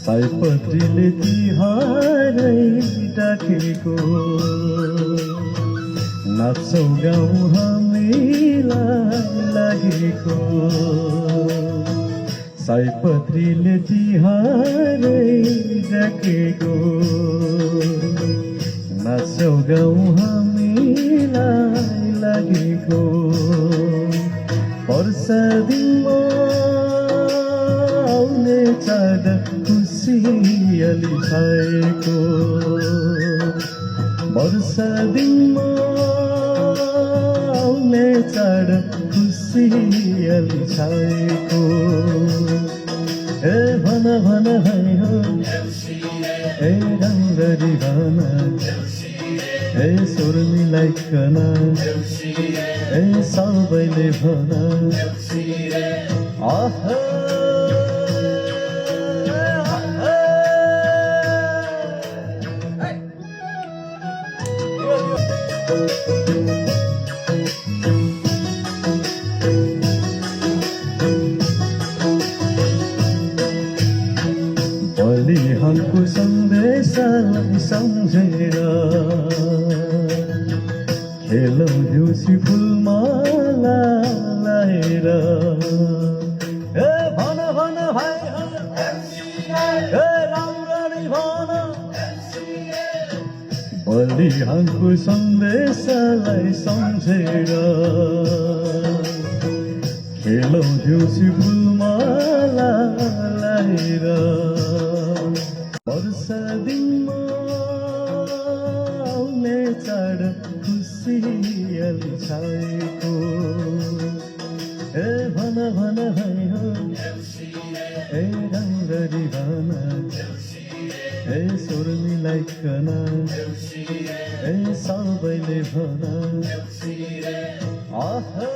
सयपत्रीले तिहारै डाकेको नाच्छौँ गाउँ हामीलाई लागेको सयपत्रीले तिहारै डाकेको नाच्छौँ गाउँ हामीलाई लागेको वर्षा दिनमा आउने चाड खुसियाली छाएको वर्षा दिनमा आउने चाड खुसियाली छाएको ए भन भन है हो ए राम्ररी भन ए स्वर मिलाइकन ए सबैले भन आहा बलिहानको सन्देशलाई सम्झेर खेलौँ देउसी फुलमाला लाएर ए भन भन भाइ ए राम्ररी भन बलिहानको सन्देशलाई सम्झेर खेलौँ देउसी फुलमाला लाएर वर्षा दिनमा आउने चाड खुसियाली छाएको ए भन भन है हो ए राम्ररी भन ए स्वर मिलाइकन ए सबैले भन आहा